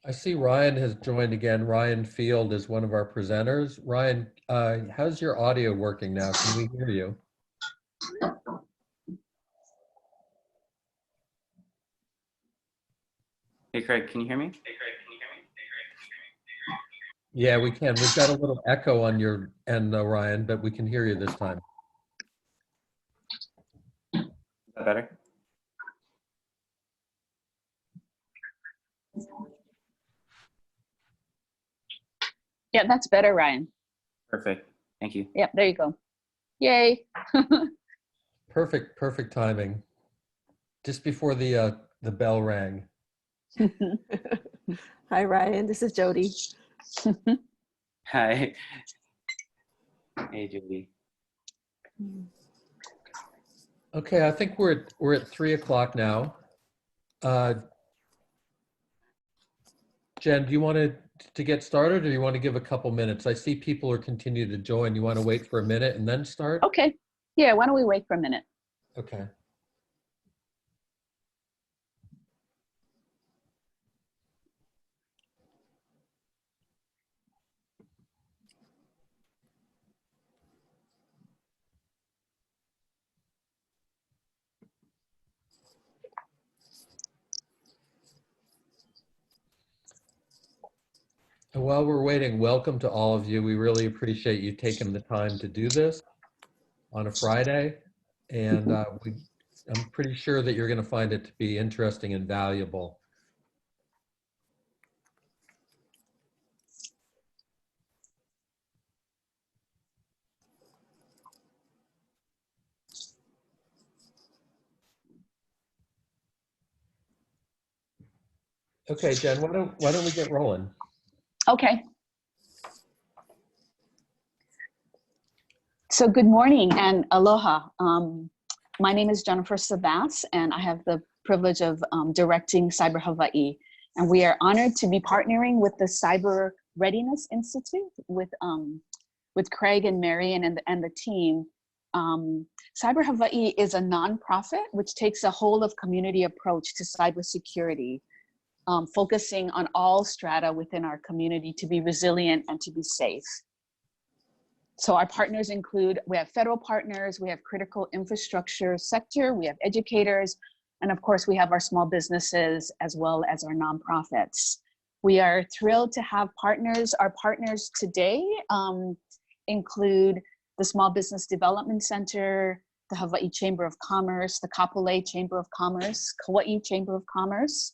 I see Ryan has joined again. Ryan Field is one of our presenters. Ryan, how's your audio working now? Can we hear you? Hey, Craig, can you hear me? Yeah, we can. We've got a little echo on your end, though, Ryan, but we can hear you this time. Is that better? Yeah, that's better, Ryan. Perfect. Thank you. Yeah, there you go. Yay. Perfect timing. Just before the bell rang. Hi, Ryan. This is Jodi. Hi. Hey, Jodi. Okay, I think we're at 3 o'clock now. Jen, do you want to get started, or do you want to give a couple minutes? I see people are continuing to join. You want to wait for a minute and then start? Okay. Yeah, why don't we wait for a minute? Okay. And while we're waiting, welcome to all of you. We really appreciate you taking the time to do this on a Friday. And I'm pretty sure that you're going to find it to be interesting and valuable. Okay, Jen, why don't we get rolling? Okay. So good morning and aloha. My name is Jennifer Sabas, and I have the privilege of directing Cyber Hawaii. And we are honored to be partnering with the Cyber Readiness Institute with Craig and Marion and the team. Cyber Hawaii is a nonprofit which takes a whole of community approach to cybersecurity, focusing on all strata within our community to be resilient and to be safe. So our partners include, we have federal partners, we have critical infrastructure sector, we have educators, and of course we have our small businesses as well as our nonprofits. We are thrilled to have partners. Our partners today include the Small Business Development Center, the Hawaii Chamber of Commerce, the Kapolei Chamber of Commerce, Kauai Chamber of Commerce,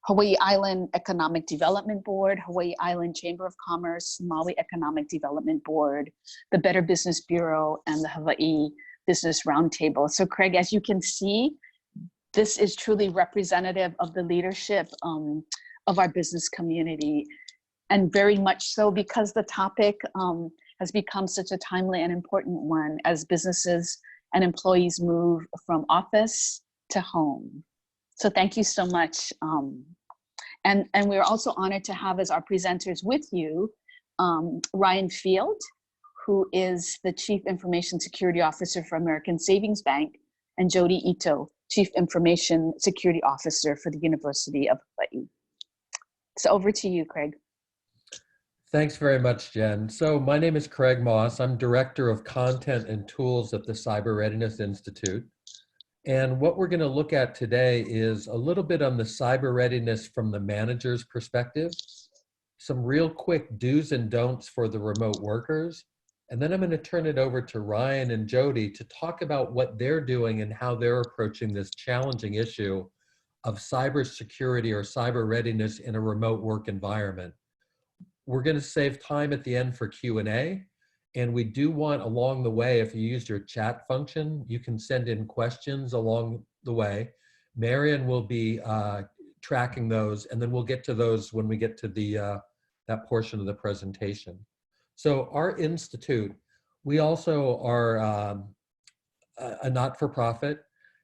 Hawaii Island Economic Development Board, Hawaii Island Chamber of Commerce, Maui Economic Development Board, the Better Business Bureau, and the Hawaii Business Roundtable. So Craig, as you can see, this is truly representative of the leadership of our business community, and very much so because the topic has become such a timely and important one as businesses and employees move from office to home. So thank you so much. And we're also honored to have as our presenters with you, Ryan Field, who is the Chief Information Security Officer for American Savings Bank, and Jodi Ito, Chief Information Security Officer for the University of Hawaii. So over to you, Craig. Thanks very much, Jen. So my name is Craig Moss. I'm Director of Content and Tools at the Cyber Readiness Institute. And what we're going to look at today is a little bit on the cyber readiness from the manager's perspective, some real quick do's and don'ts for the remote workers, and then I'm going to turn it over to Ryan and Jodi to talk about what they're doing and how they're approaching this challenging issue of cybersecurity or cyber readiness in a remote work environment. We're going to save time at the end for Q&A. And we do want along the way, if you use your chat function, you can send in questions along the way. Marion will be tracking those, and then we'll get to those when we get to the that portion of the presentation. So our institute, we also are a not-for-profit.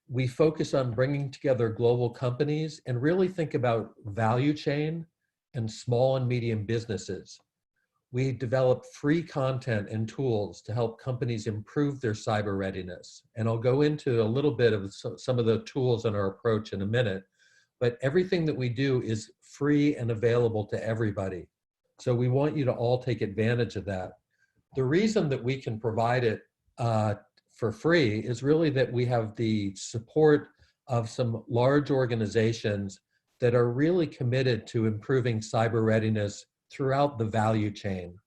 We focus on bringing together global companies and really think about value chain and small and medium businesses. We develop free content and tools to help companies improve their cyber readiness. And I'll go into a little bit of some of the tools in our approach in a minute. but everything that we do is free and available to everybody. So we want you to all take advantage of that. The reason that we can provide it for free is really that we have the support of some large organizations that are really committed to improving cyber readiness throughout the value chain.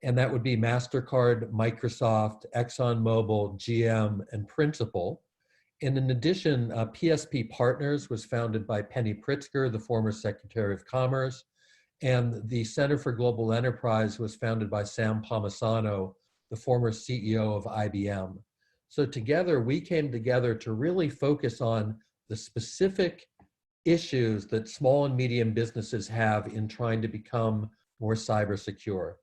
And that would be MasterCard, Microsoft, ExxonMobil, GM, and Principal. And in addition, PSP Partners was founded by Penny Pritzker, the former Secretary of Commerce, and the Center for Global Enterprise was founded by Sam Palmisano, the former CEO of IBM. So together, we came together to really focus on the specific issues that small and medium businesses have in trying to become more cyber secure.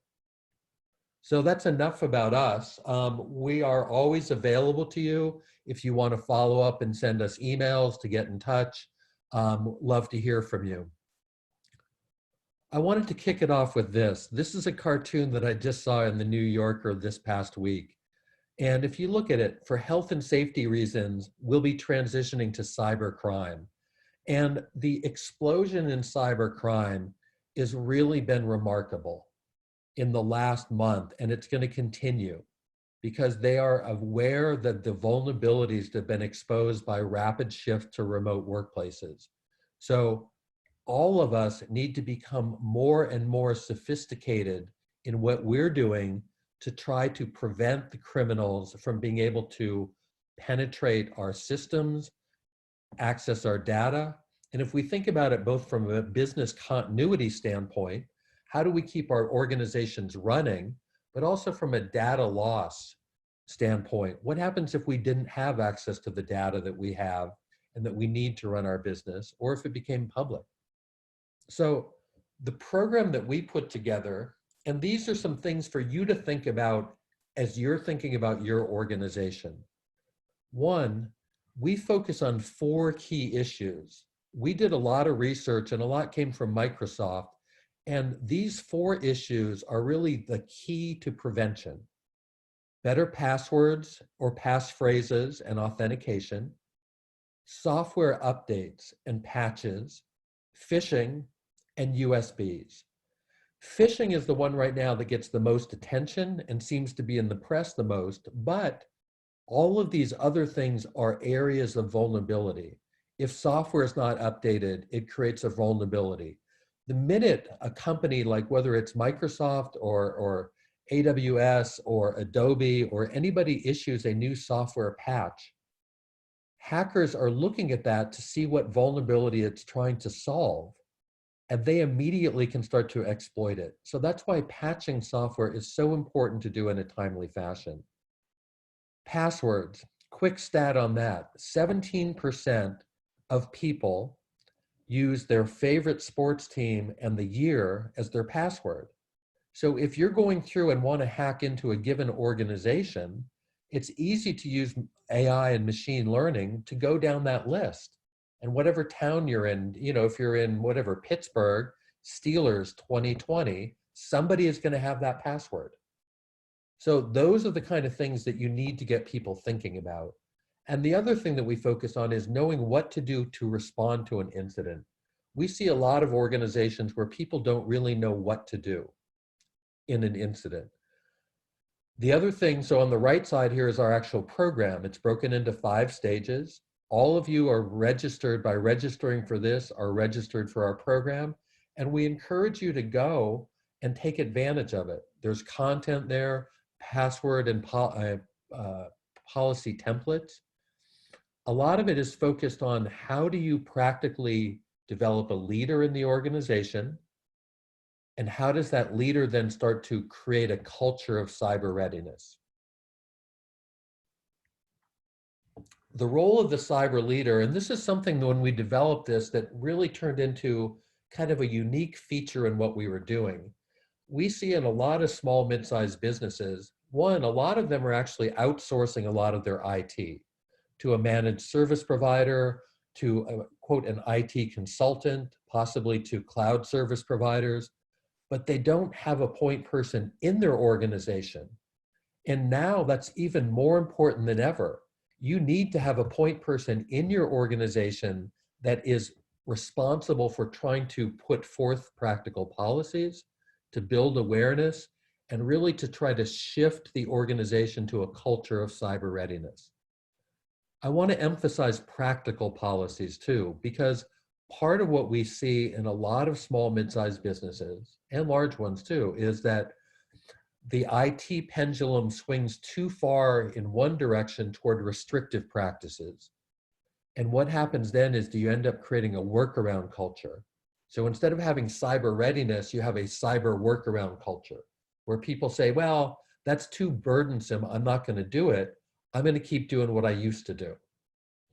So that's enough about us. We are always available to you if you want to follow up and send us emails to get in touch. Love to hear from you. I wanted to kick it off with this. This is a cartoon that I just saw in the New Yorker this past week. And if you look at it, for health and safety reasons, we'll be transitioning to cyber crime. And the explosion in cyber crime has really been remarkable in the last month, and it's going to continue because they are aware that the vulnerabilities that have been exposed by rapid shift to remote workplaces. So all of us need to become more and more sophisticated in what we're doing to try to prevent the criminals from being able to penetrate our systems, access our data. And if we think about it both from a business continuity standpoint, how do we keep our organizations running, but also from a data loss standpoint? What happens if we didn't have access to the data that we have and that we need to run our business, or if it became public? So the program that we put together, and these are some things for you to think about as you're thinking about your organization. One, we focus on 4 key issues. We did a lot of research and a lot came from Microsoft. And these 4 issues are really the key to prevention. Better passwords or passphrases and authentication, software updates and patches, phishing, and USBs. Phishing is the one right now that gets the most attention and seems to be in the press the most, but all of these other things are areas of vulnerability. If software is not updated, it creates a vulnerability. The minute a company like whether it's Microsoft or AWS or Adobe or anybody issues a new software patch, hackers are looking at that to see what vulnerability it's trying to solve, and they immediately can start to exploit it. So that's why patching software is so important to do in a timely fashion. Passwords, quick stat on that, 17% of people use their favorite sports team and the year as their password. So if you're going through and want to hack into a given organization, it's easy to use AI and machine learning to go down that list. And whatever town you're in, you know, if you're in whatever, Pittsburgh, Steelers 2020, somebody is going to have that password. So those are the kind of things that you need to get people thinking about. And the other thing that we focus on is knowing what to do to respond to an incident. We see a lot of organizations where people don't really know what to do in an incident. The other thing, so on the right side here is our actual program. It's broken into 5 stages. All of you are registered by registering for this, are registered for our program. And we encourage you to go and take advantage of it. There's content there, password and policy templates. A lot of it is focused on how do you practically develop a leader in the organization, and how does that leader then start to create a culture of cyber readiness? The role of the cyber leader, and this is something when we developed this that really turned into kind of a unique feature in what we were doing. We see in a lot of small, mid-sized businesses, one, a lot of them are actually outsourcing a lot of their IT to a managed service provider, to quote, an IT consultant, possibly to cloud service providers, but they don't have a point person in their organization. And now that's even more important than ever. You need to have a point person in your organization that is responsible for trying to put forth practical policies, to build awareness, and really to try to shift the organization to a culture of cyber readiness. I want to emphasize practical policies too, because part of what we see in a lot of small, mid-sized businesses, and large ones too, is that the IT pendulum swings too far in one direction toward restrictive practices. And what happens then is, do you end up creating a workaround culture? So instead of having cyber readiness, you have a cyber workaround culture where people say, well, that's too burdensome. I'm not going to do it. I'm going to keep doing what I used to do.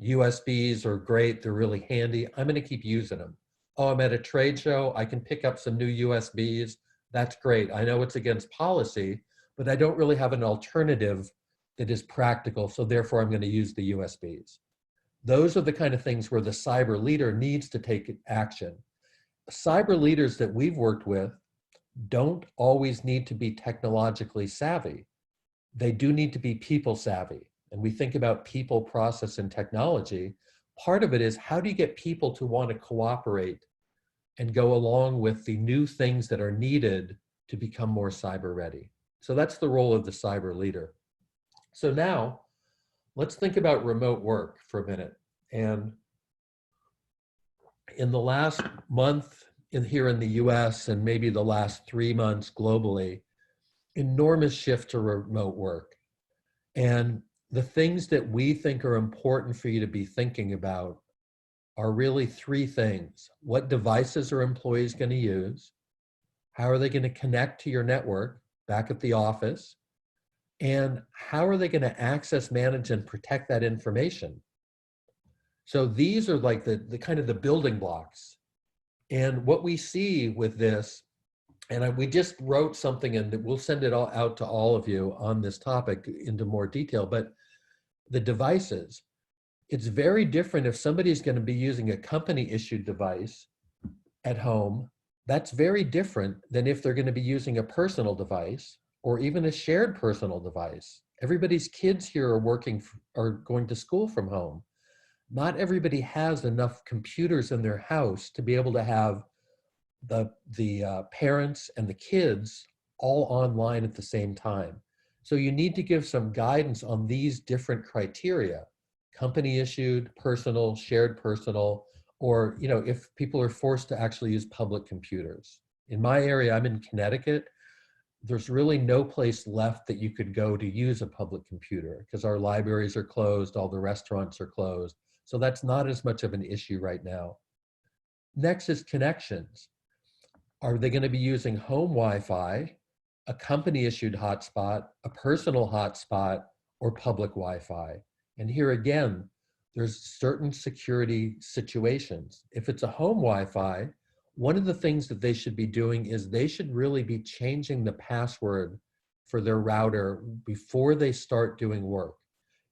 USBs are great. They're really handy. I'm going to keep using them. Oh, I'm at a trade show. I can pick up some new USBs. That's great. I know it's against policy, but I don't really have an alternative that is practical. So therefore, I'm going to use the USBs. Those are the kind of things where the cyber leader needs to take action. Cyber leaders that we've worked with don't always need to be technologically savvy. They do need to be people savvy. And we think about people, process, and technology. Part of it is, how do you get people to want to cooperate and go along with the new things that are needed to become more cyber ready? So that's the role of the cyber leader. So now, let's think about remote work for a minute. And in the last month here in the US, and maybe the last 3 months globally, enormous shift to remote work. And the things that we think are important for you to be thinking about are really three things. What devices are employees going to use? How are they going to connect to your network back at the office? And how are they going to access, manage, and protect that information? So these are like the kind of the building blocks. And what we see with this, and we just wrote something, and we'll send it all out to all of you on this topic into more detail, but the devices, it's very different if somebody's going to be using a company issued device at home. That's very different than if they're going to be using a personal device or even a shared personal device. Everybody's kids here are going to school from home. Not everybody has enough computers in their house to be able to have the parents and the kids all online at the same time. So you need to give some guidance on these different criteria: company issued, personal, shared personal, or if people are forced to actually use public computers. In my area, I'm in Connecticut. There's really no place left that you could go to use a public computer because our libraries are closed, all the restaurants are closed. So that's not as much of an issue right now. Next is connections. Are they going to be using home Wi-Fi, a company issued hotspot, a personal hotspot, or public Wi-Fi? And here again, there's certain security situations. If it's a home Wi-Fi, one of the things that they should be doing is they should really be changing the password for their router before they start doing work,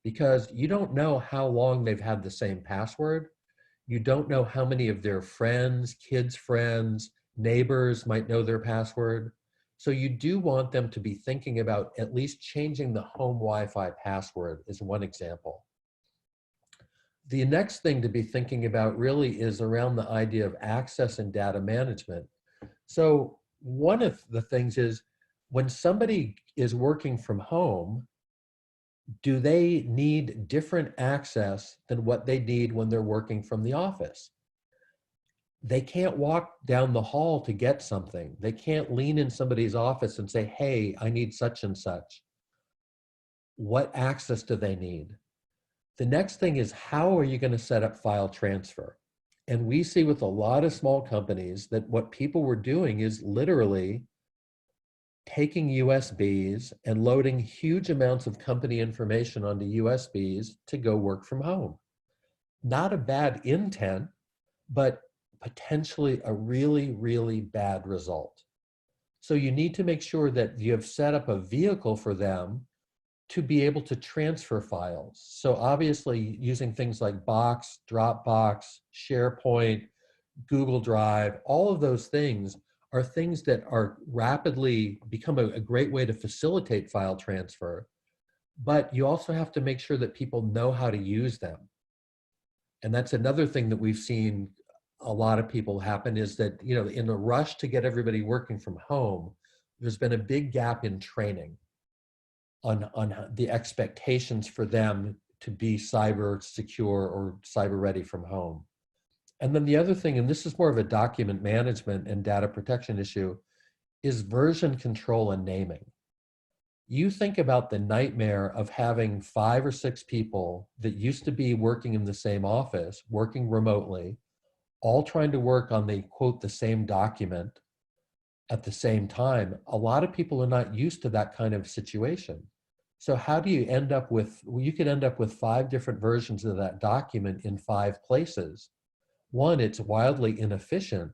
because you don't know how long they've had the same password. You don't know how many of their friends, kids' friends, neighbors might know their password. So you do want them to be thinking about at least changing the home Wi-Fi password is one example. The next thing to be thinking about really is around the idea of access and data management. So one of the things is, when somebody is working from home, do they need different access than what they need when they're working from the office? They can't walk down the hall to get something. They can't lean in somebody's office and say, hey, I need such and such. What access do they need? The next thing is, how are you going to set up file transfer? And we see with a lot of small companies that what people were doing is literally taking USBs and loading huge amounts of company information onto USBs to go work from home. Not a bad intent, but potentially a really, really bad result. So you need to make sure that you have set up a vehicle for them to be able to transfer files. So obviously using things like Box, Dropbox, SharePoint, Google Drive, all of those things are things that are rapidly become a great way to facilitate file transfer. But you also have to make sure that people know how to use them. And that's another thing that we've seen a lot of people happen is that, you know, in the rush to get everybody working from home, there's been a big gap in training on the expectations for them to be cyber secure or cyber ready from home. And then the other thing, and this is more of a document management and data protection issue, is version control and naming. You think about the nightmare of having 5 or 6 people that used to be working in the same office, working remotely, all trying to work on the quote, the same document at the same time. A lot of people are not used to that kind of situation. So how do you end up with, well, you could end up with 5 different versions of that document in 5 places. One, it's wildly inefficient.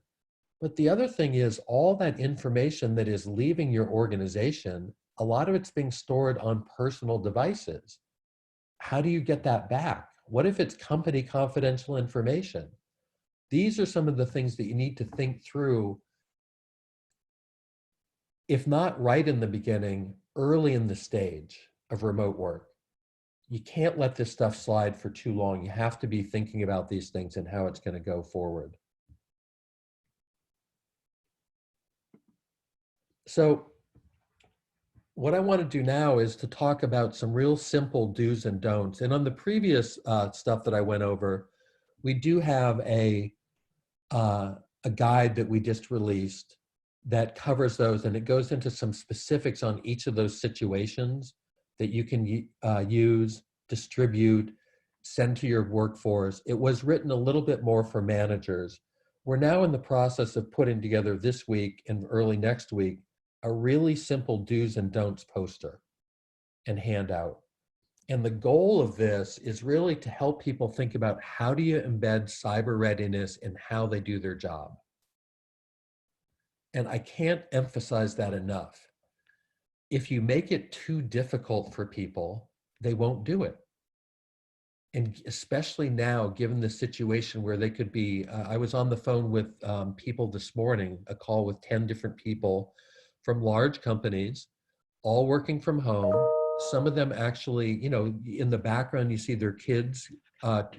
But the other thing is all that information that is leaving your organization, a lot of it's being stored on personal devices. How do you get that back? What if it's company confidential information? These are some of the things that you need to think through, if not right in the beginning, early in the stage of remote work. You can't let this stuff slide for too long. You have to be thinking about these things and how it's going to go forward. So what I want to do now is to talk about some real simple do's and don'ts. And on the previous stuff that I went over, we do have a guide that we just released that covers those, and it goes into some specifics on each of those situations that you can use, distribute, send to your workforce. It was written a little bit more for managers. We're now in the process of putting together this week and early next week a really simple do's and don'ts poster and handout. And the goal of this is really to help people think about how do you embed cyber readiness in how they do their job. And I can't emphasize that enough. If you make it too difficult for people, they won't do it. And especially now, given the situation where they could be, I was on the phone with people this morning, a call with 10 different people from large companies, all working from home. Some of them actually, you know, in the background, you see their kids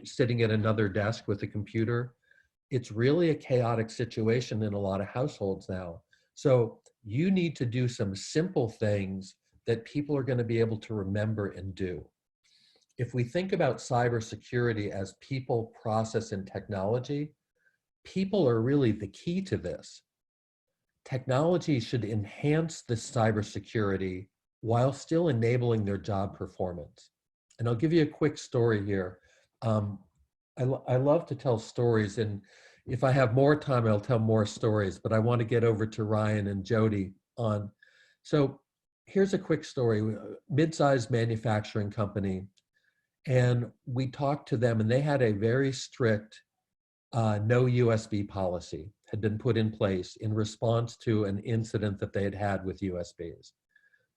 sitting at another desk with a computer. It's really a chaotic situation in a lot of households now. So you need to do some simple things that people are going to be able to remember and do. If we think about cybersecurity as people, process, and technology, people are really the key to this. Technology should enhance the cybersecurity while still enabling their job performance. And I'll give you a quick story here. I love to tell stories, and if I have more time, I'll tell more stories, but I want to get over to Ryan and Jodi on. So here's a quick story. Mid-sized manufacturing company, and we talked to them, and they had a very strict no USB policy had been put in place in response to an incident that they had had with USBs.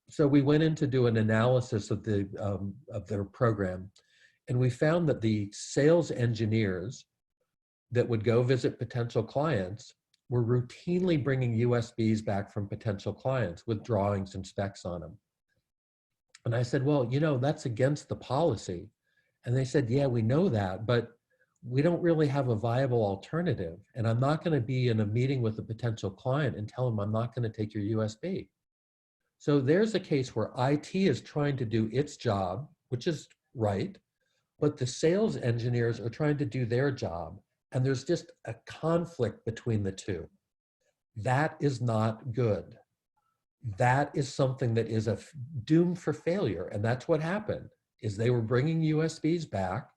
So we went in to do an analysis of their program, and we found that the sales engineers that would go visit potential clients were routinely bringing USBs back from potential clients with drawings and specs on them. And I said, well, you know, that's against the policy. And they said, yeah, we know that, but we don't really have a viable alternative. And I'm not going to be in a meeting with a potential client and tell them I'm not going to take your USB. So there's a case where IT is trying to do its job, which is right, but the sales engineers are trying to do their job. And there's just a conflict between the two. That is not good. That is something that is doomed for failure. And that's what happened, is they were bringing USBs back,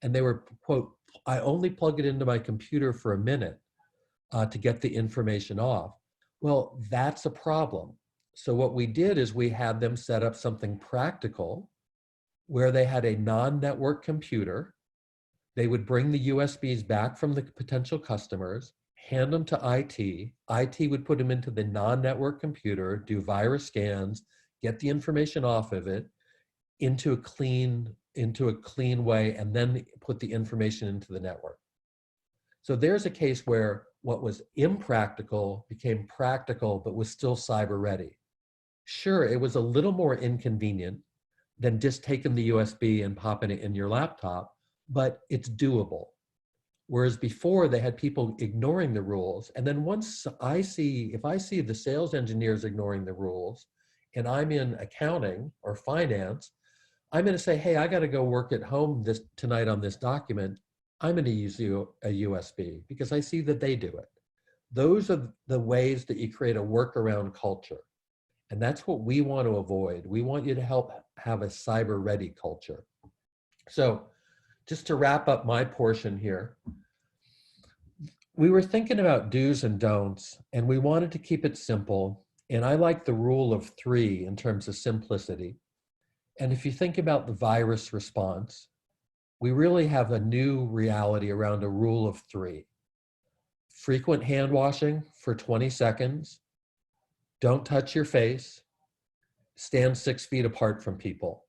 and they were, quote, I only plug it into my computer for a minute to get the information off. Well, that's a problem. So what we did is we had them set up something practical where they had a non-network computer. They would bring the USBs back from the potential customers, hand them to IT. IT would put them into the non-network computer, do virus scans, get the information off of it into a clean way, and then put the information into the network. So there's a case where what was impractical became practical, but was still cyber ready. Sure, it was a little more inconvenient than just taking the USB and popping it in your laptop, but it's doable. Whereas before they had people ignoring the rules. And then once if I see the sales engineers ignoring the rules and I'm in accounting or finance, I'm going to say, hey, I got to go work at home tonight on this document. I'm going to use a USB because I see that they do it. Those are the ways that you create a workaround culture. And that's what we want to avoid. We want you to help have a cyber ready culture. So just to wrap up my portion here, we were thinking about do's and don'ts, and we wanted to keep it simple. And I like the rule of 3 in terms of simplicity. And if you think about the virus response, we really have a new reality around a rule of 3. Frequent hand washing for 20 seconds. Don't touch your face. Stand 6 feet apart from people.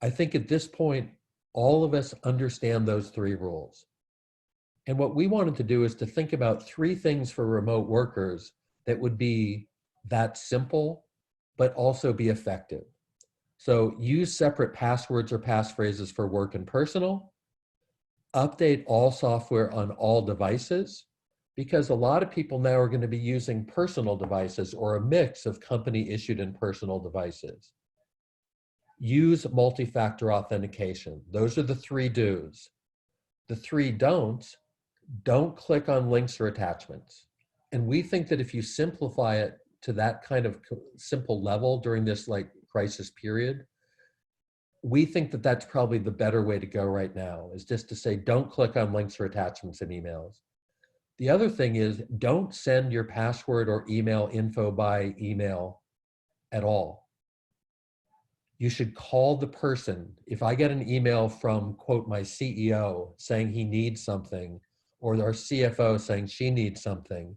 I think at this point, all of us understand those 3 rules. And what we wanted to do is to think about 3 things for remote workers that would be that simple, but also be effective. So use separate passwords or passphrases for work and personal. Update all software on all devices, because a lot of people now are going to be using personal devices or a mix of company issued and personal devices. Use multi-factor authentication. Those are the 3 do's. The 3 don'ts: don't click on links or attachments. And we think that if you simplify it to that kind of simple level during this crisis period, we think that that's probably the better way to go right now, is just to say, don't click on links or attachments in emails. The other thing is, don't send your password or email info by email at all. You should call the person. If I get an email from, quote, my CEO saying he needs something, or our CFO saying she needs something,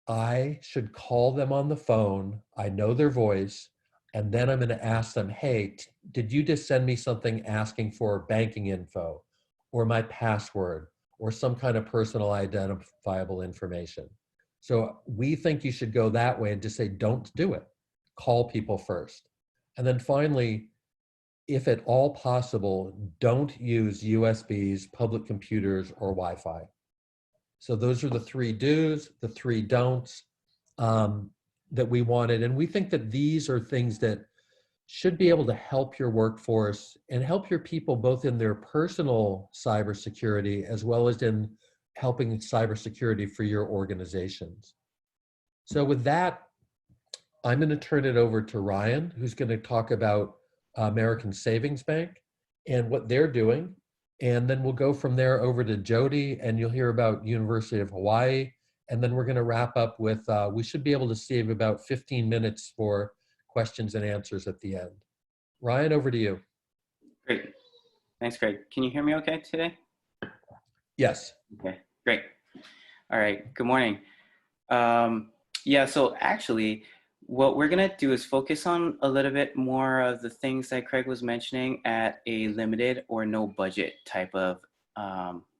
I should call them on the phone. I know their voice. And then I'm going to ask them, hey, did you just send me something asking for banking info or my password or some kind of personal identifiable information? So we think you should go that way and just say, don't do it. Call people first. And then finally, if at all possible, don't use USBs, public computers, or Wi-Fi. So those are the 3 do's, the 3 don'ts that we wanted. And we think that these are things that should be able to help your workforce and help your people both in their personal cybersecurity as well as in helping cybersecurity for your organizations. So with that, I'm going to turn it over to Ryan, who's going to talk about American Savings Bank and what they're doing. And then we'll go from there over to Jodi, and you'll hear about University of Hawaii. And then we're going to wrap up with, we should be able to save about 15 minutes for questions and answers at the end. Ryan, over to you. Great. Thanks, Craig. Can you hear me okay today? Yes. Okay, great. All right, good morning. Yeah, so actually, what we're gonna do is focus on a little bit more of the things that Craig was mentioning at a limited or no budget type of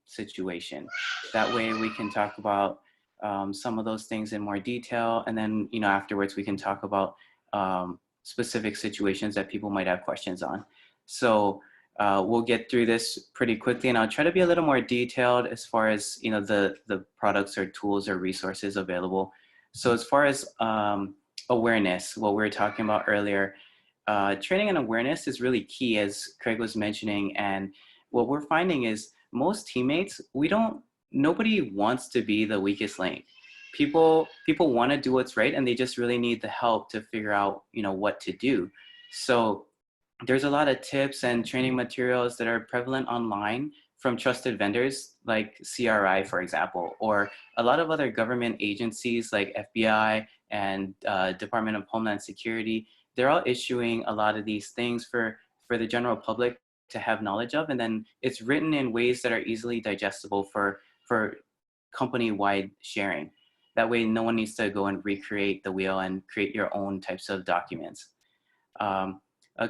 situation. That way we can talk about some of those things in more detail, and then afterwards we can talk about specific situations that people might have questions on. So we'll get through this pretty quickly, and I'll try to be a little more detailed as far as the products or tools or resources available. So as far as awareness, what we were talking about earlier, training and awareness is really key, as Craig was mentioning. And what we're finding is most teammates, nobody wants to be the weakest link. People want to do what's right, and they just really need the help to figure out, what to do. So there's a lot of tips and training materials that are prevalent online from trusted vendors like CRI, for example, or a lot of other government agencies like FBI and Department of Homeland Security. They're all issuing a lot of these things for the general public to have knowledge of, and then it's written in ways that are easily digestible for company-wide sharing. That way, no one needs to go and recreate the wheel and create your own types of documents.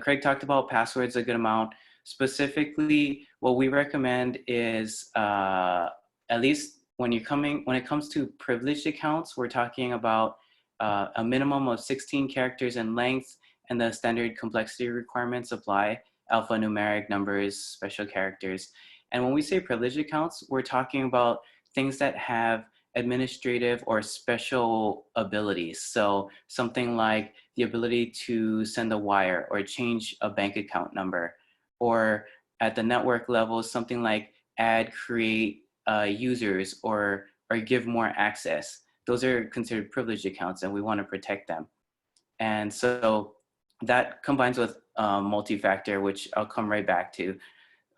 Craig talked about passwords a good amount. Specifically, what we recommend is, at least when it comes to privileged accounts, we're talking about a minimum of 16 characters in length, and the standard complexity requirements apply: alphanumeric numbers, special characters. And when we say privileged accounts, we're talking about things that have administrative or special abilities. So something like the ability to send a wire or change a bank account number, or at the network level, something like add, create users, or give more access. Those are considered privileged accounts, and we want to protect them. And so that combines with multi-factor, which I'll come right back to.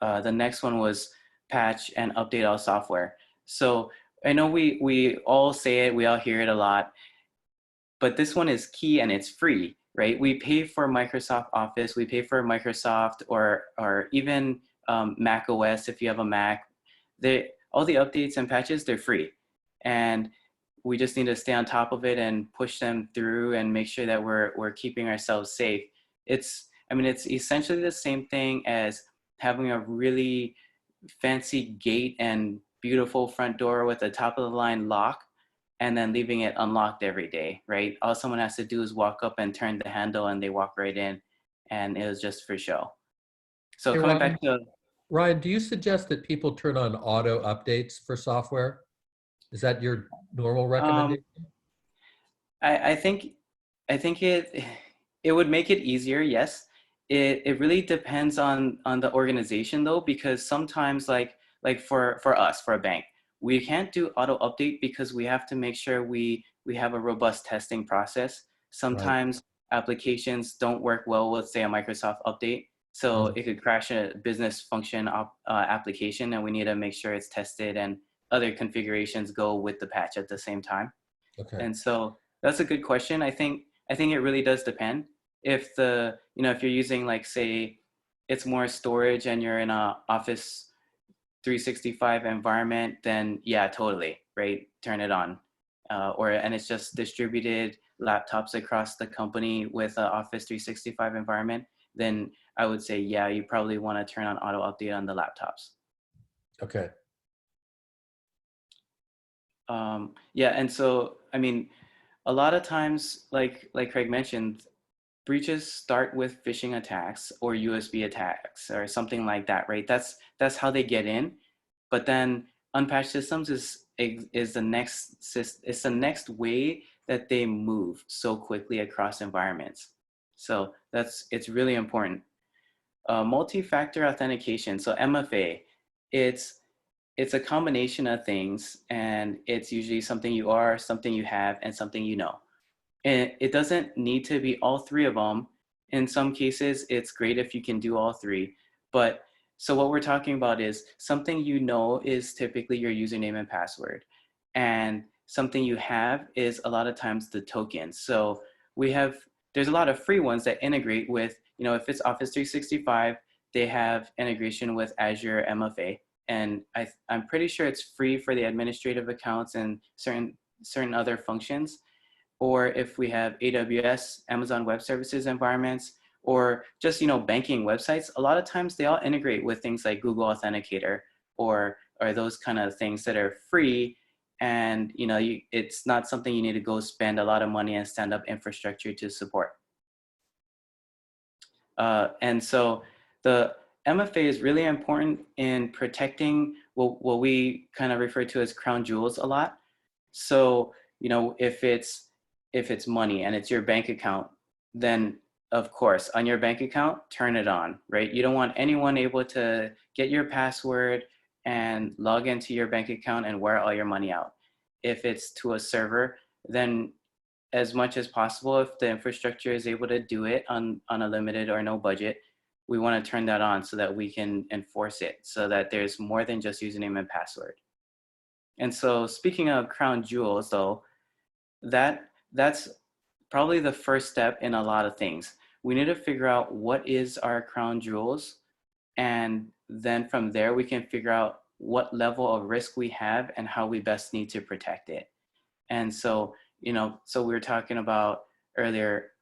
The next one was patch and update all software. So I know we all say it, we all hear it a lot, but this one is key and it's free, right? We pay for Microsoft Office, we pay for Microsoft or even Mac OS if you have a Mac. All the updates and patches, they're free. And we just need to stay on top of it and push them through and make sure that we're keeping ourselves safe. It's essentially the same thing as having a really fancy gate and beautiful front door with a top of the line lock and then leaving it unlocked every day, right? All someone has to do is walk up and turn the handle and they walk right in, and it was just for show. So Hey, coming back to Ryan, do you suggest that people turn on auto updates for software? Is that your normal recommendation? I think it would make it easier, yes. It really depends on the organization though, because sometimes like for us, for a bank, we can't do auto update because we have to make sure we have a robust testing process. Sometimes applications don't work well with, say, a Microsoft update. So it could crash a business function application, and we need to make sure it's tested and other configurations go with the patch at the same time. Okay. And so that's a good question. I think it really does depend. If if you're using, like, say it's more storage and you're in a Office 365 environment, then yeah, totally, right? Turn it on. And it's just distributed laptops across the company with an Office 365 environment, then I would say, yeah, you probably want to turn on auto update on the laptops. Okay. Yeah, and so, a lot of times, like Craig mentioned, breaches start with phishing attacks or USB attacks or something like that, right? That's how they get in. But then unpatched systems is the next way that they move so quickly across environments. So it's really important. Multi-factor authentication, so MFA, it's a combination of things, and it's usually something you are, something you have, and something you know. And it doesn't need to be all three of them. In some cases, it's great if you can do all three. But so what we're talking about is something you know is typically your username and password. And something you have is a lot of times the token. So there's a lot of free ones that integrate with, if it's Office 365, they have integration with Azure MFA. And I'm pretty sure it's free for the administrative accounts and certain other functions. Or if we have AWS, Amazon Web Services environments, or just, banking websites, a lot of times they all integrate with things like Google Authenticator or those kind of things that are free. And, it's not something you need to go spend a lot of money and stand up infrastructure to support. And so the MFA is really important in protecting what we kind of refer to as crown jewels a lot. So, if it's money and it's your bank account, then of course, on your bank account, turn it on, right? You don't want anyone able to get your password and log into your bank account and wire all your money out. If it's to a server, then as much as possible, if the infrastructure is able to do it on a limited or no budget, we want to turn that on so that we can enforce it, so that there's more than just username and password. And so speaking of crown jewels though, that's probably the first step in a lot of things. We need to figure out what is our crown jewels, and then from there we can figure out what level of risk we have and how we best need to protect it. And so, so we were talking about earlier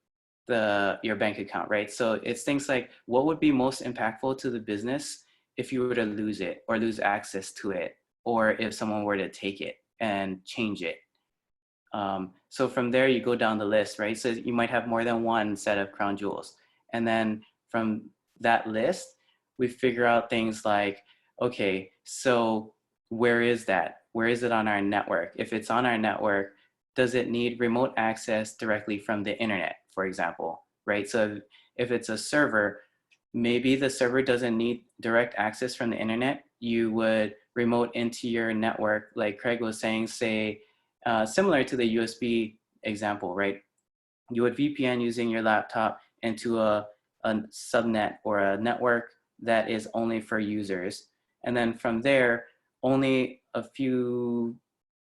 your bank account, right? So it's things like, what would be most impactful to the business if you were to lose it or lose access to it, or if someone were to take it and change it. So from there, you go down the list, right? So you might have more than one set of crown jewels. And then from that list, we figure out things like, okay, so where is that? Where is it on our network? If it's on our network, does it need remote access directly from the internet, for example, right? So if it's a server, maybe the server doesn't need direct access from the internet. You would remote into your network, like Craig was saying, say, similar to the USB example, right? You would VPN using your laptop into a subnet or a network that is only for users. And then from there, only a few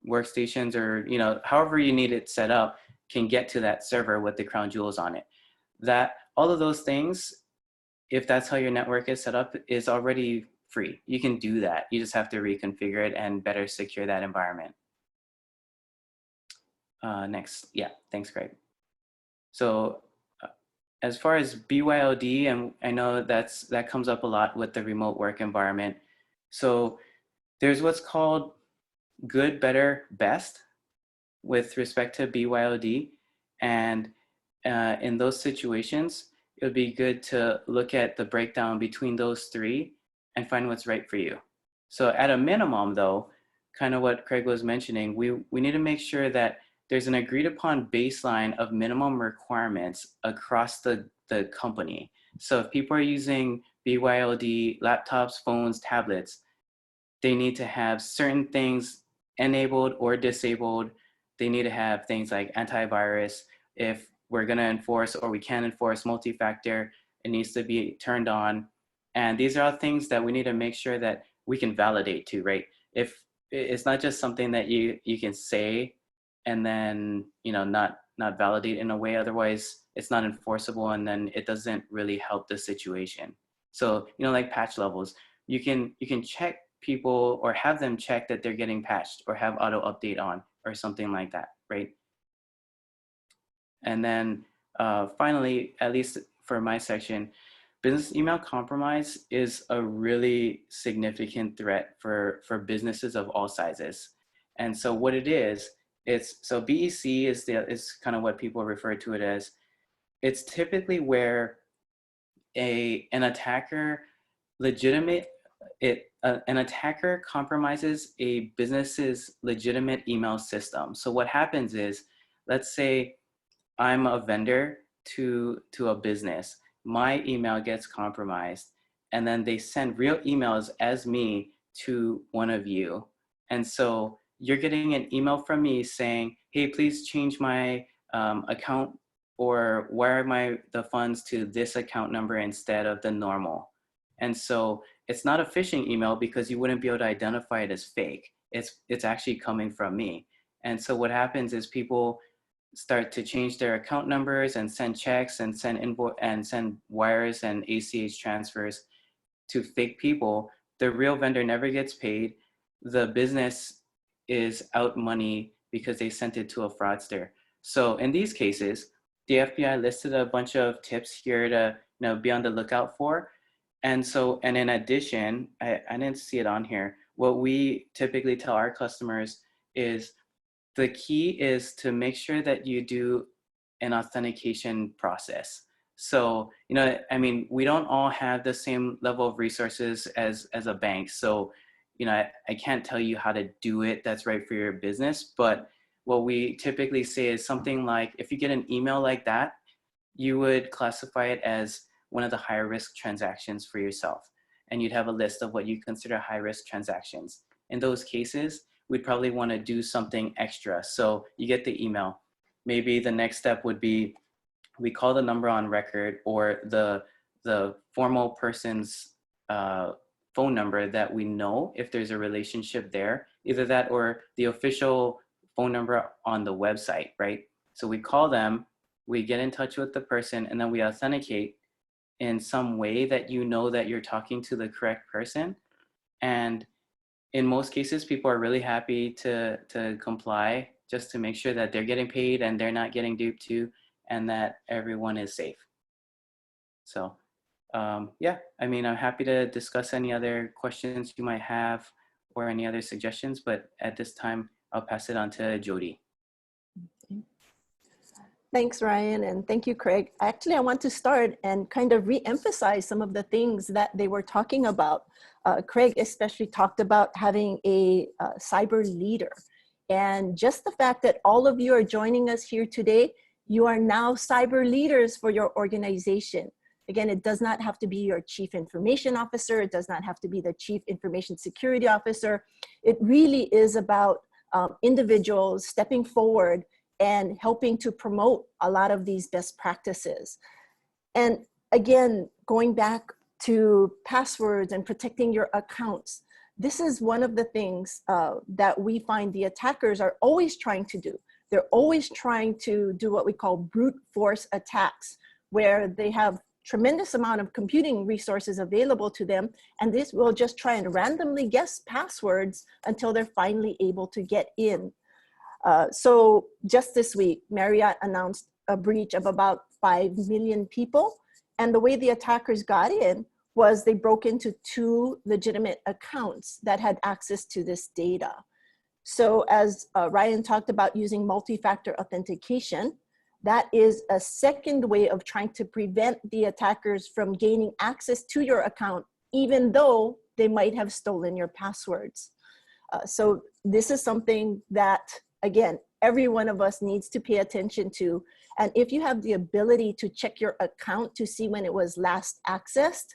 workstations or, however you need it set up can get to that server with the crown jewels on it. That all of those things, if that's how your network is set up, is already free. You can do that. You just have to reconfigure it and better secure that environment. Next, yeah, thanks, Greg. So as far as BYOD, and I know that comes up a lot with the remote work environment. So there's what's called good, better, best with respect to BYOD. And in those situations, it would be good to look at the breakdown between those three and find what's right for you. So at a minimum though, kind of what Craig was mentioning, we need to make sure that there's an agreed upon baseline of minimum requirements across the company. So if people are using BYOD laptops, phones, tablets, they need to have certain things enabled or disabled. They need to have things like antivirus. If we're going to enforce or we can enforce multi-factor, it needs to be turned on. And these are all things that we need to make sure that we can validate too, right? If it's not just something that you can say and then, not validate in a way, otherwise it's not enforceable and then it doesn't really help the situation. So, like patch levels, you can check people or have them check that they're getting patched or have auto update on or something like that, right? And then finally, at least for my section, business email compromise is a really significant threat for businesses of all sizes. And so what it is, so BEC is kind of what people refer to it as. It's typically where an attacker an attacker compromises a business's legitimate email system. So what happens is, let's say I'm a vendor to a business. My email gets compromised, and then they send real emails as me to one of you. And so you're getting an email from me saying, hey, please change my account or wire the funds to this account number instead of the normal. And so it's not a phishing email because you wouldn't be able to identify it as fake. It's actually coming from me. And so what happens is people start to change their account numbers and send checks and send wires and ACH transfers to fake people. The real vendor never gets paid. The business is out money because they sent it to a fraudster. So in these cases, the FBI listed a bunch of tips here to be on the lookout for. And in addition, I didn't see it on here. What we typically tell our customers is the key is to make sure that you do an authentication process. So, we don't all have the same level of resources as a bank. So, I can't tell you how to do it that's right for your business. But what we typically say is something like, if you get an email like that, you would classify it as one of the higher risk transactions for yourself. And you'd have a list of what you consider high risk transactions. In those cases, we'd probably want to do something extra. So you get the email. Maybe the next step would be we call the number on record or the formal person's phone number that we know if there's a relationship there, either that or the official phone number on the website, right? So we call them, we get in touch with the person, and then we authenticate in some way that that you're talking to the correct person. And in most cases, people are really happy to comply just to make sure that they're getting paid and they're not getting duped too, and that everyone is safe. So yeah, I'm happy to discuss any other questions you might have or any other suggestions, but at this time, I'll pass it on to Jodi. Thanks, Ryan, and thank you, Craig. Actually, I want to start and kind of re-emphasize some of the things that they were talking about. Craig especially talked about having a cyber leader. And just the fact that all of you are joining us here today, you are now cyber leaders for your organization. Again, it does not have to be your chief information officer. It does not have to be the chief information security officer. It really is about individuals stepping forward and helping to promote a lot of these best practices. And again, going back to passwords and protecting your accounts, this is one of the things that we find the attackers are always trying to do. They're always trying to do what we call brute force attacks, where they have tremendous amount of computing resources available to them, and this will just try and randomly guess passwords until they're finally able to get in. So just this week, Marriott announced a breach of about 5 million people. And the way the attackers got in was they broke into 2 legitimate accounts that had access to this data. So as Ryan talked about using multi-factor authentication, that is a second way of trying to prevent the attackers from gaining access to your account, even though they might have stolen your passwords. So this is something that, again, every one of us needs to pay attention to. And if you have the ability to check your account to see when it was last accessed,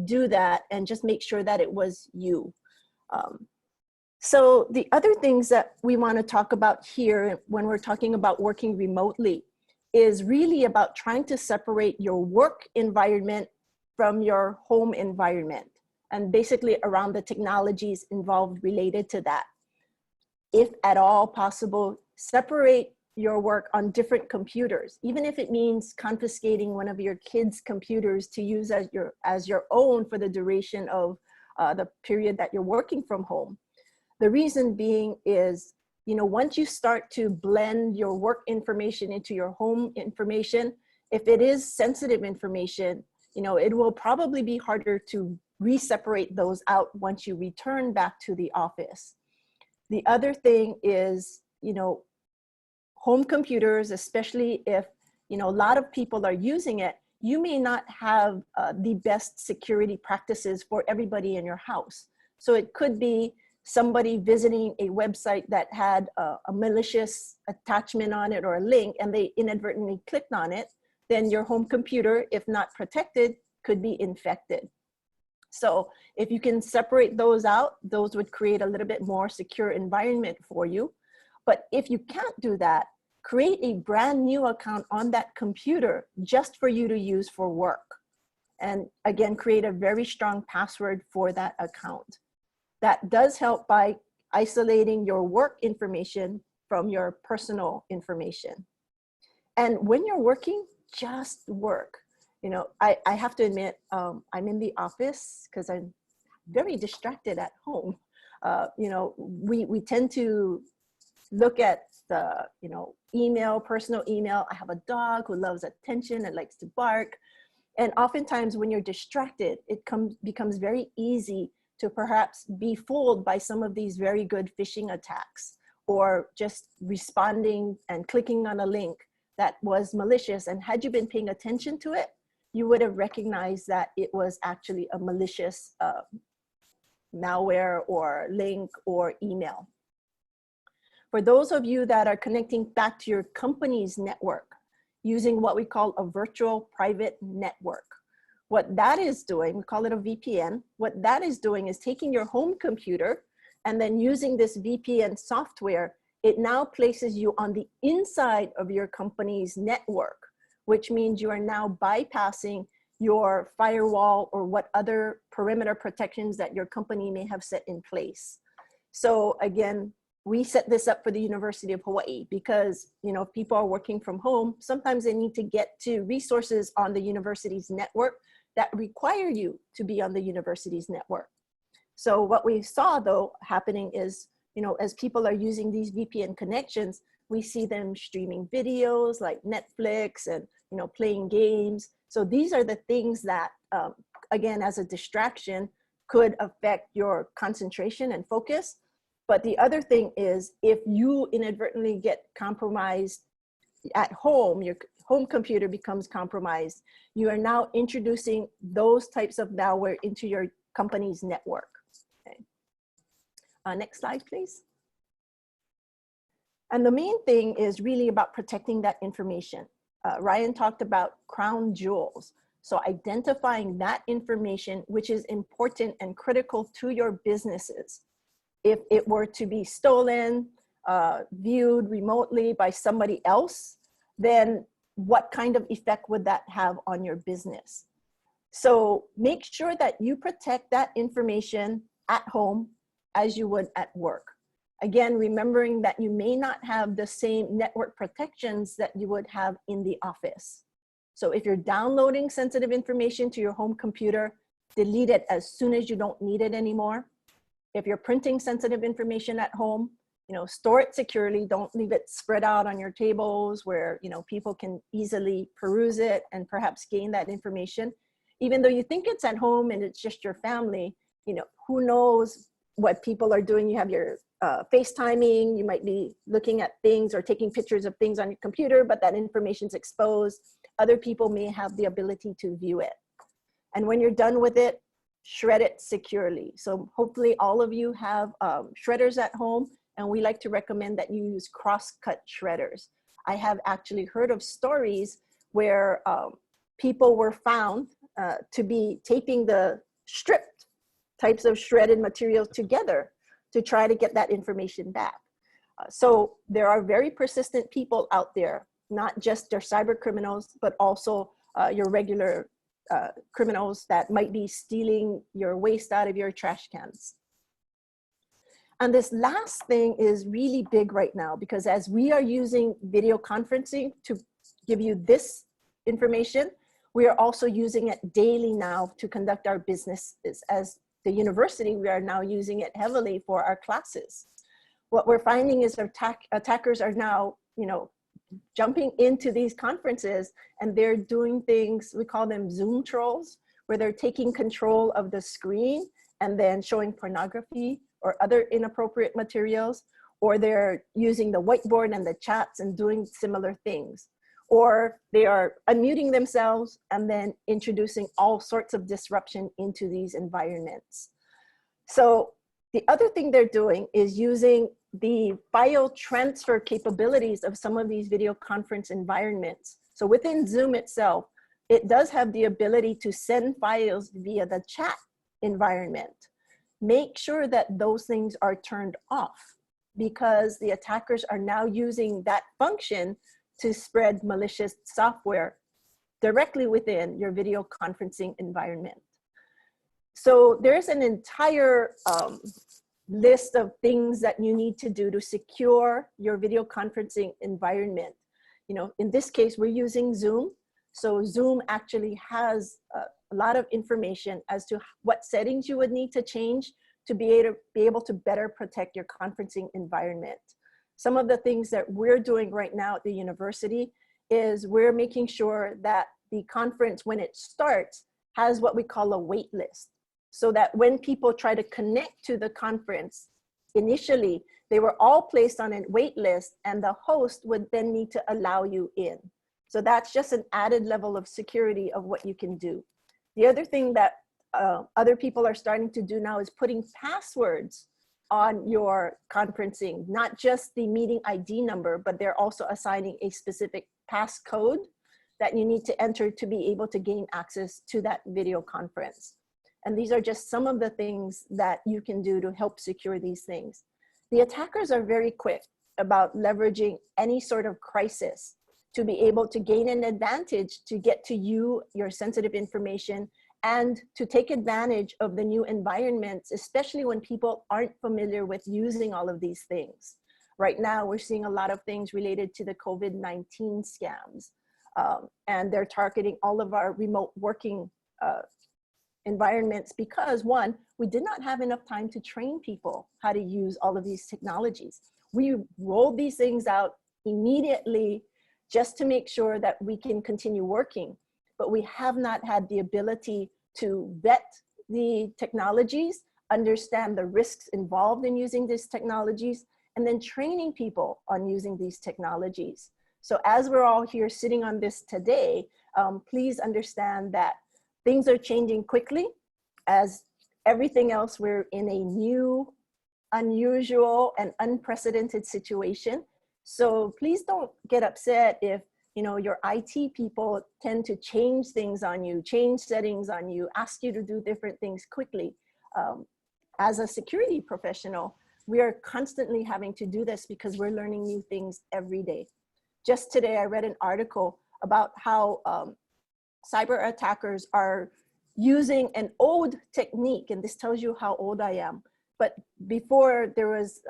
do that and just make sure that it was you. So the other things that we want to talk about here when we're talking about working remotely is really about trying to separate your work environment from your home environment, and basically around the technologies involved related to that. If at all possible, separate your work on different computers, even if it means confiscating one of your kids' computers to use as your own for the duration of the period that you're working from home. The reason being is, once you start to blend your work information into your home information, if it is sensitive information, it will probably be harder to re-separate those out once you return back to the office. The other thing is, home computers, especially if, a lot of people are using it, you may not have the best security practices for everybody in your house. So it could be somebody visiting a website that had a malicious attachment on it or a link, and they inadvertently clicked on it, then your home computer, if not protected, could be infected. So if you can separate those out, those would create a little bit more secure environment for you. But if you can't do that, create a brand new account on that computer just for you to use for work. And again, create a very strong password for that account. That does help by isolating your work information from your personal information. And when you're working, just work. I have to admit, I'm in the office because I'm very distracted at home. We tend to look at the, email, personal email. I have a dog who loves attention and likes to bark. And oftentimes when you're distracted, it becomes very easy to perhaps be fooled by some of these very good phishing attacks, or just responding and clicking on a link that was malicious. And had you been paying attention to it, you would have recognized that it was actually a malicious malware or link or email. For those of you that are connecting back to your company's network using what we call a virtual private network, what that is doing, we call it a VPN. What that is doing is taking your home computer and then using this VPN software, it now places you on the inside of your company's network, which means you are now bypassing your firewall or what other perimeter protections that your company may have set in place. So again, we set this up for the University of Hawaii because, if people are working from home, sometimes they need to get to resources on the university's network that require you to be on the university's network. So what we saw though happening is, as people are using these VPN connections, we see them streaming videos like Netflix and, playing games. So these are the things that, again, as a distraction could affect your concentration and focus. But the other thing is, if you inadvertently get compromised, at home, your home computer becomes compromised, you are now introducing those types of malware into your company's network. Okay. Next slide, please. And the main thing is really about protecting that information. Ryan talked about crown jewels. So identifying that information, which is important and critical to your businesses. If it were to be stolen, viewed remotely by somebody else, then what kind of effect would that have on your business? So make sure that you protect that information at home as you would at work. Again, remembering that you may not have the same network protections that you would have in the office. So if you're downloading sensitive information to your home computer, delete it as soon as you don't need it anymore. If you're printing sensitive information at home, store it securely. Don't leave it spread out on your tables where, people can easily peruse it and perhaps gain that information. Even though you think it's at home and it's just your family, who knows what people are doing. You have your FaceTiming, you might be looking at things or taking pictures of things on your computer, but that information's exposed. Other people may have the ability to view it. And when you're done with it, shred it securely. So hopefully all of you have shredders at home, and we like to recommend that you use cross-cut shredders. I have actually heard of stories where people were found to be taping the stripped types of shredded materials together to try to get that information back. So there are very persistent people out there, not just your cyber criminals, but also your regular criminals that might be stealing your waste out of your trash cans. And this last thing is really big right now, because as we are using video conferencing to give you this information, we are also using it daily now to conduct our businesses. As the university, we are now using it heavily for our classes. What we're finding is attackers are now, jumping into these conferences, and they're doing things, we call them Zoom trolls, where they're taking control of the screen and then showing pornography or other inappropriate materials, or they're using the whiteboard and the chats and doing similar things. Or they are unmuting themselves and then introducing all sorts of disruption into these environments. So the other thing they're doing is using the file transfer capabilities of some of these video conference environments. So within Zoom itself, it does have the ability to send files via the chat environment. Make sure that those things are turned off, because the attackers are now using that function to spread malicious software directly within your video conferencing environment. So there's an entire list of things that you need to do to secure your video conferencing environment. In this case, we're using Zoom. So Zoom actually has a lot of information as to what settings you would need to change to be able to better protect your conferencing environment. Some of the things that we're doing right now at the university is we're making sure that the conference, when it starts, has what we call a wait list. So that when people try to connect to the conference, initially, they were all placed on a wait list, and the host would then need to allow you in. So that's just an added level of security of what you can do. The other thing that other people are starting to do now is putting passwords on your conferencing, not just the meeting ID number, but they're also assigning a specific passcode that you need to enter to be able to gain access to that video conference. And these are just some of the things that you can do to help secure these things. The attackers are very quick about leveraging any sort of crisis to be able to gain an advantage to get to you, your sensitive information, and to take advantage of the new environments, especially when people aren't familiar with using all of these things. Right now, we're seeing a lot of things related to the COVID-19 scams, and they're targeting all of our remote working environments because, one, we did not have enough time to train people how to use all of these technologies. We rolled these things out immediately just to make sure that we can continue working, but we have not had the ability to vet the technologies, understand the risks involved in using these technologies, and then training people on using these technologies. So as we're all here sitting on this today, please understand that things are changing quickly. As everything else, we're in a new, unusual, and unprecedented situation. So please don't get upset if your IT people tend to change things on you, change settings on you, ask you to do different things quickly. As a security professional, we are constantly having to do this because we're learning new things every day. Just today, I read an article about how cyber attackers are using an old technique, and this tells you how old I am. But before, there was,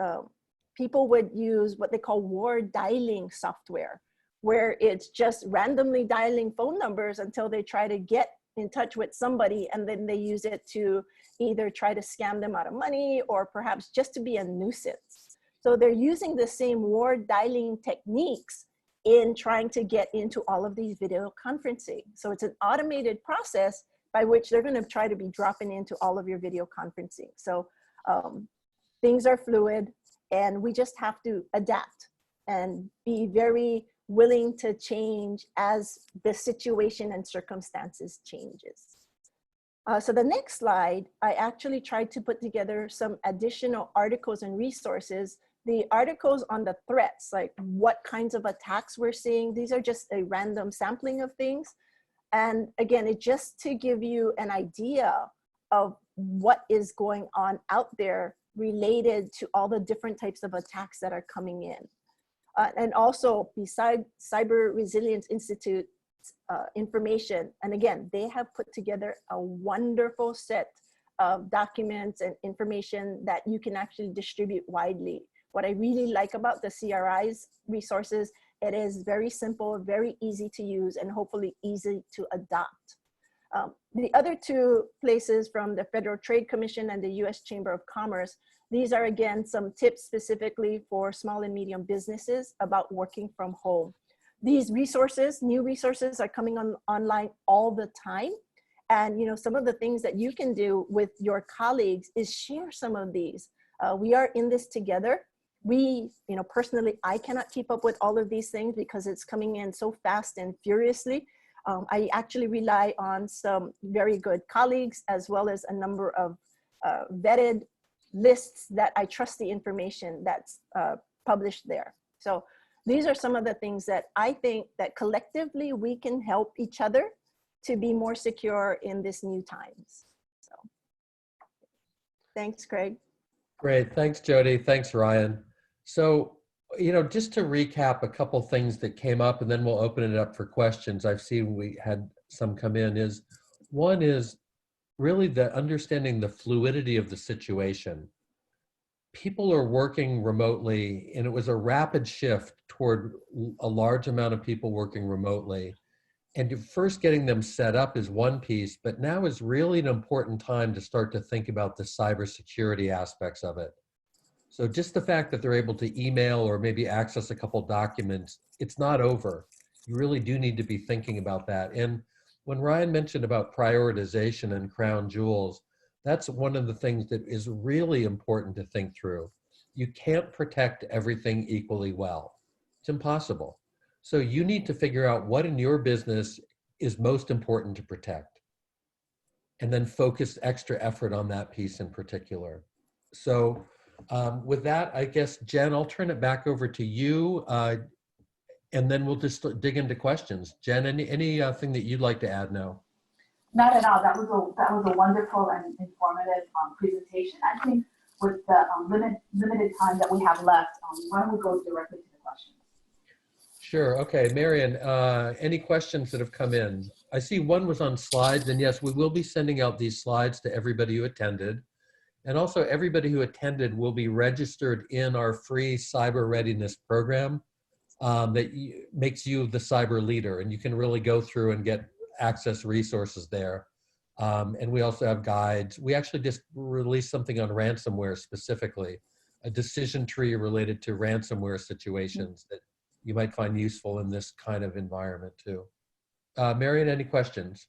people would use what they call war dialing software, where it's just randomly dialing phone numbers until they try to get in touch with somebody, and then they use it to either try to scam them out of money or perhaps just to be a nuisance. So they're using the same war dialing techniques in trying to get into all of these video conferencing. So it's an automated process by which they're going to try to be dropping into all of your video conferencing. So things are fluid, and we just have to adapt and be very willing to change as the situation and circumstances changes. So the next slide, I actually tried to put together some additional articles and resources. The articles on the threats, like what kinds of attacks we're seeing, these are just a random sampling of things. And again, it's just to give you an idea of what is going on out there related to all the different types of attacks that are coming in. And also, besides Cyber Resilience Institute information, and again, they have put together a wonderful set of documents and information that you can actually distribute widely. What I really like about the CRI's resources, it is very simple, very easy to use, and hopefully easy to adopt. The other two places from the Federal Trade Commission and the US Chamber of Commerce, these are again some tips specifically for small and medium businesses about working from home. These resources, new resources, are coming online all the time. And some of the things that you can do with your colleagues is share some of these. We are in this together. We, personally, I cannot keep up with all of these things because it's coming in so fast and furiously. I actually rely on some very good colleagues, as well as a number of vetted lists that I trust the information that's published there. So these are some of the things that I think that collectively we can help each other to be more secure in this new times. So thanks, Craig. Great. Thanks, Jodi. Thanks, Ryan. So, just to recap a couple things that came up, and then we'll open it up for questions. I've seen we had some come in. One is really the understanding the fluidity of the situation. People are working remotely, and it was a rapid shift toward a large amount of people working remotely. And first getting them set up is one piece, but now is really an important time to start to think about the cybersecurity aspects of it. So just the fact that they're able to email or maybe access a couple documents, it's not over. You really do need to be thinking about that. And when Ryan mentioned about prioritization and crown jewels, that's one of the things that is really important to think through. You can't protect everything equally well. It's impossible. So you need to figure out what in your business is most important to protect, and then focus extra effort on that piece in particular. So with that, I guess, Jen, I'll turn it back over to you, and then we'll just dig into questions. Jen, anything that you'd like to add now? Not at all. That was a wonderful and informative presentation. I think with the limited time that we have left, why don't we go directly to the questions? Sure. Okay, Marion, any questions that have come in? I see one was on slides, and yes, we will be sending out these slides to everybody who attended. And also everybody who attended will be registered in our free cyber readiness program that makes you the cyber leader. And you can really go through and get access resources there. And we also have guides. We actually just released something on ransomware specifically, a decision tree related to ransomware situations that you might find useful in this kind of environment too. Marion, any questions?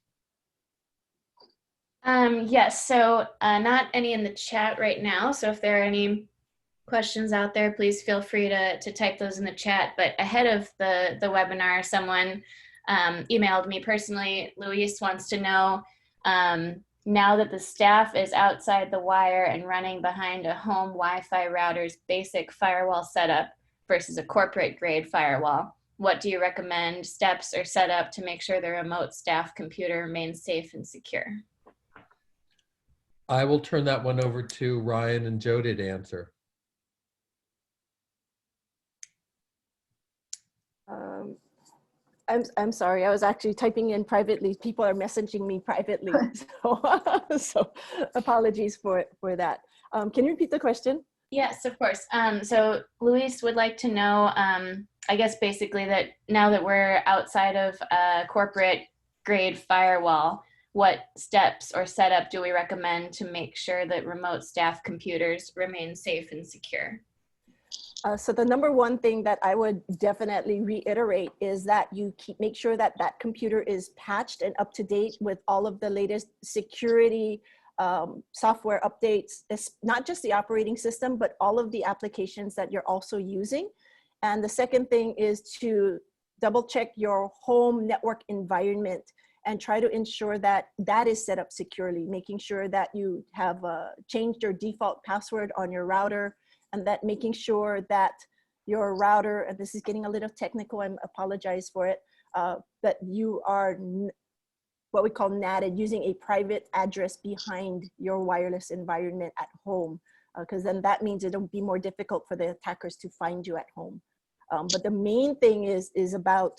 Yes, so not any in the chat right now. So if there are any questions out there, please feel free to type those in the chat. But ahead of the webinar, someone emailed me personally. Luis wants to know, now that the staff is outside the wire and running behind a home Wi-Fi router's basic firewall setup versus a corporate grade firewall, what do you recommend steps or setup to make sure the remote staff computer remains safe and secure? I will turn that one over to Ryan and Jodi to answer. I'm sorry, I was actually typing in privately. People are messaging me privately. So apologies for that. Can you repeat the question? Yes, of course. So Luis would like to know, I guess basically that now that we're outside of a corporate grade firewall, what steps or setup do we recommend to make sure that remote staff computers remain safe and secure? So the number one thing that I would definitely reiterate is that you make sure that that computer is patched and up to date with all of the latest security software updates. It's not just the operating system, but all of the applications that you're also using. And the second thing is to double check your home network environment and try to ensure that that is set up securely, making sure that you have changed your default password on your router, and that making sure that your router, and this is getting a little technical, I apologize for it, that you are what we call NATed, using a private address behind your wireless environment at home, because then that means it'll be more difficult for the attackers to find you at home. But the main thing is about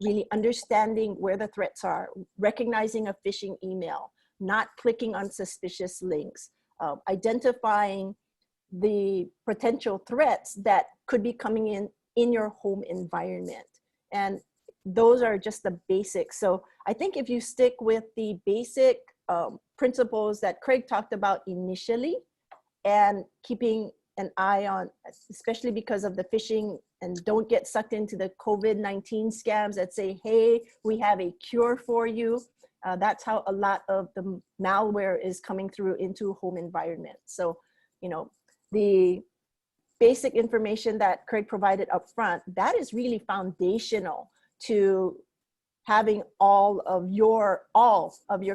really understanding where the threats are, recognizing a phishing email, not clicking on suspicious links, identifying the potential threats that could be coming in your home environment. And those are just the basics. So I think if you stick with the basic principles that Craig talked about initially, and keeping an eye on, especially because of the phishing, and don't get sucked into the COVID-19 scams that say, hey, we have a cure for you. That's how a lot of the malware is coming through into home environments. So, you know, the basic information that Craig provided up front, that is really foundational to having all of your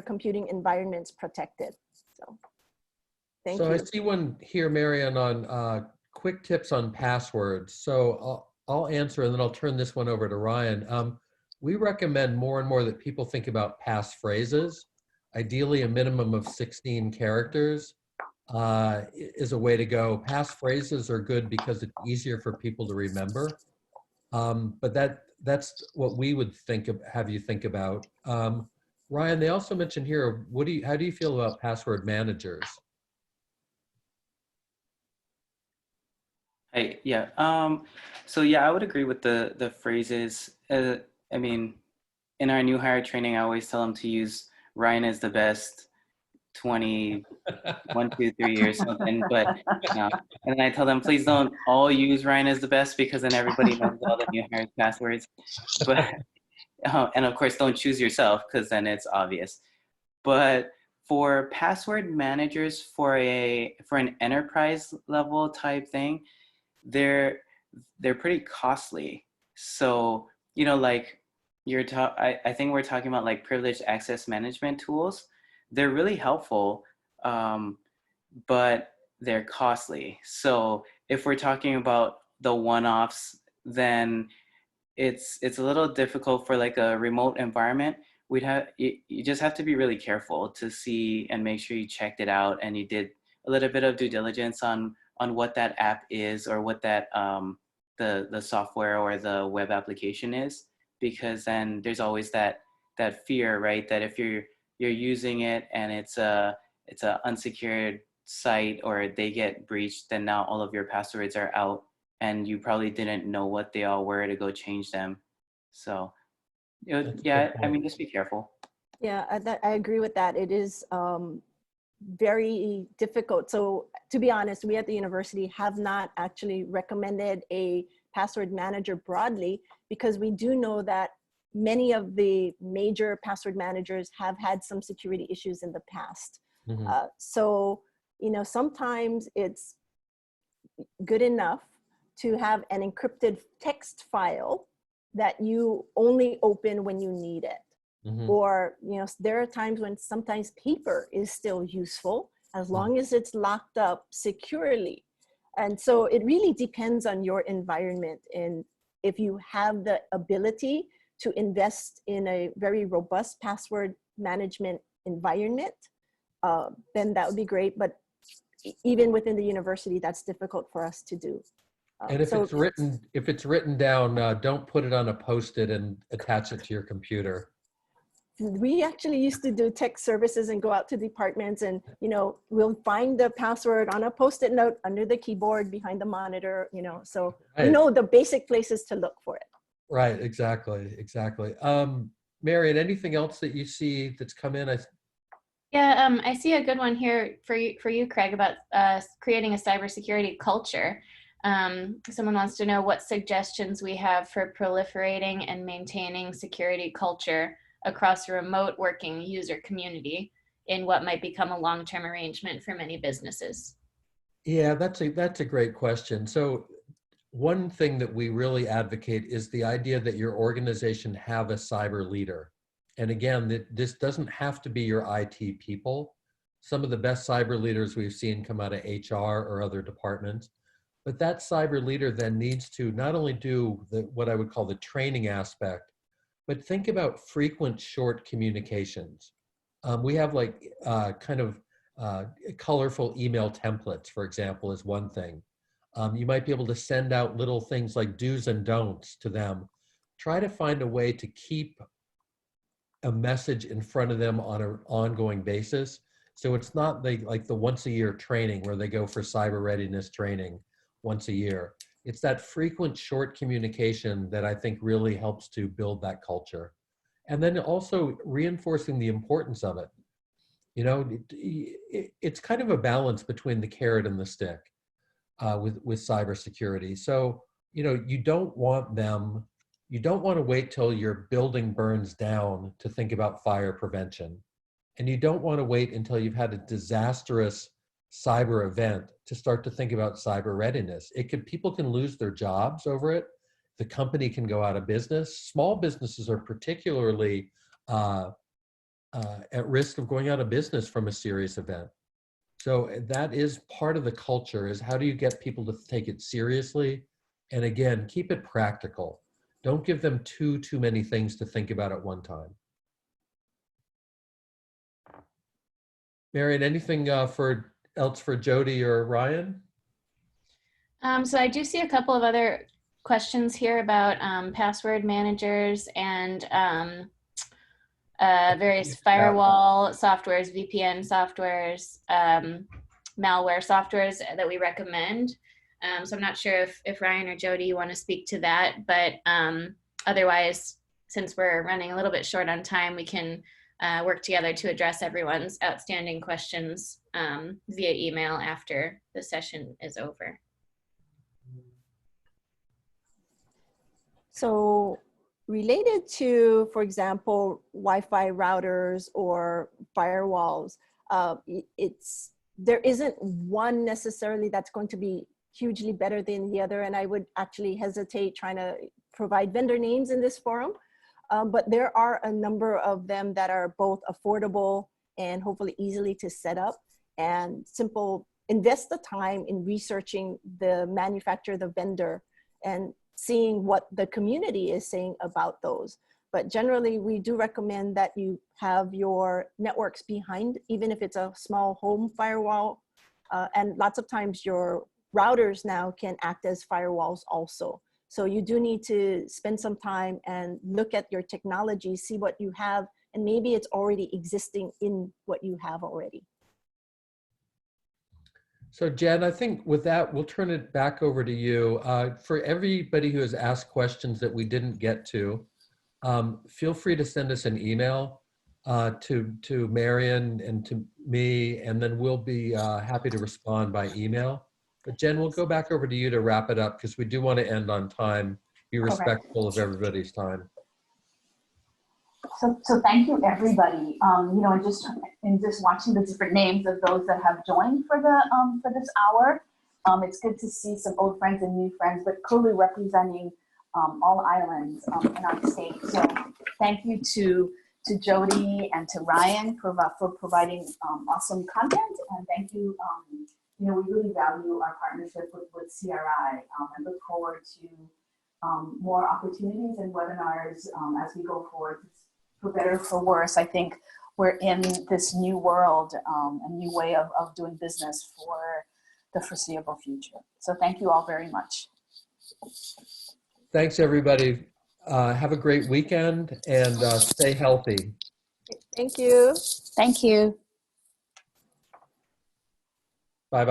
computing environments protected. So thank you. So I see one here, Marianne, on quick tips on passwords. So I'll answer, and then I'll turn this one over to Ryan. We recommend more and more that people think about passphrases. Ideally, a minimum of 16 characters is a way to go. Passphrases are good because it's easier for people to remember. But that's what we would have you think about. Ryan, they also mentioned here, how do you feel about password managers? So yeah, I would agree with the phrases. I mean, in our new hire training, I always tell them to use Ryan is the best 20, 1, 2, 3 years something. But and then I tell them, please don't all use Ryan is the best, because then everybody knows all the new hire passwords. But and of course, don't choose yourself, because then it's obvious. But for password managers, for an enterprise level type thing, they're pretty costly. So, you know, like I think we're talking about like privileged access management tools. They're really helpful, but they're costly. So if we're talking about the one-offs, then it's a little difficult for like a remote environment. You just have to be really careful to see and make sure you checked it out and you did a little bit of due diligence on what that app is, or what that the software or the web application is, because then there's always that fear, right? That if you're using it and it's a unsecured site, or they get breached, then now all of your passwords are out and you probably didn't know what they all were to go change them. So, you know, yeah, I mean, just be careful. Yeah, I agree with that. It is very difficult. So to be honest, we at the university have not actually recommended a password manager broadly, because we do know that many of the major password managers have had some security issues in the past. So, you know, sometimes it's good enough to have an encrypted text file that you only open when you need it. Mhm. Or, there are times when sometimes paper is still useful as long as it's locked up securely. And so it really depends on your environment. And if you have the ability to invest in a very robust password management environment, then that would be great. But even within the university, that's difficult for us to do. And if it's written down, don't put it on a Post-it and attach it to your computer. We actually used to do tech services and go out to departments and, we'll find the password on a Post-it note under the keyboard behind the monitor, so we Right. know the basic places to look for it. Right, exactly. Marion, anything else that you see that's come in? Yeah, I see a good one here for you, Craig, about creating a cybersecurity culture. Someone wants to know what suggestions we have for proliferating and maintaining security culture across a remote working user community in what might become a long-term arrangement for many businesses. Yeah, that's a great question. So one thing that we really advocate is the idea that your organization have a cyber leader. And again, this doesn't have to be your IT people. Some of the best cyber leaders we've seen come out of HR or other departments. But that cyber leader then needs to not only do what I would call the training aspect, but think about frequent short communications. We have colorful email templates, for example, is one thing. You might be able to send out little things like do's and don'ts to them. Try to find a way to keep a message in front of them on an ongoing basis. So it's not like the once a year training where they go for cyber readiness training once a year. It's that frequent short communication that I think really helps to build that culture. And then also reinforcing the importance of it. It's kind of a balance between the carrot and the stick with cybersecurity. So, you don't want to wait till your building burns down to think about fire prevention. And you don't want to wait until you've had a disastrous cyber event to start to think about cyber readiness. People can lose their jobs over it. The company can go out of business. Small businesses are particularly at risk of going out of business from a serious event. So that is part of the culture, is how do you get people to take it seriously? And again, keep it practical. Don't give them too many things to think about at one time. Marion, anything else for Jodi or Ryan? So I do see a couple of other questions here about password managers and various firewall softwares, VPN softwares, malware softwares that we recommend. So I'm not sure if Ryan or Jodi, you want to speak to that, but otherwise, since we're running a little bit short on time, we can work together to address everyone's outstanding questions via email after the session is over. So related to, for example, Wi-Fi routers or firewalls, there isn't one necessarily that's going to be hugely better than the other. And I would actually hesitate trying to provide vendor names in this forum. But there are a number of them that are both affordable and hopefully easily to set up and simple. Invest the time in researching the manufacturer, the vendor, and seeing what the community is saying about those. But generally, we do recommend that you have your networks behind, even if it's a small home firewall. And lots of times your routers now can act as firewalls also. So you do need to spend some time and look at your technology, see what you have, and maybe it's already existing in what you have already. So Jen, I think with that, we'll turn it back over to you. For everybody who has asked questions that we didn't get to, feel free to send us an email to Marion and to me, and then we'll be happy to respond by email. But Jen, we'll go back over to you to wrap it up because we do want to end on time, be respectful of everybody's time. So thank you, everybody. And just watching the different names of those that have joined for this hour, It's good to see some old friends and new friends, but clearly representing all islands in our state. So thank you to Jodi and to Ryan for providing awesome content, and thank you. You know, we really value our partnership with CRI and look forward to more opportunities and webinars as we go forward. For better or for worse, I think we're in this new world, a new way of doing business for the foreseeable future. So thank you all very much. Thanks, everybody. Have a great weekend and stay healthy. Thank you. Thank you. Bye-bye.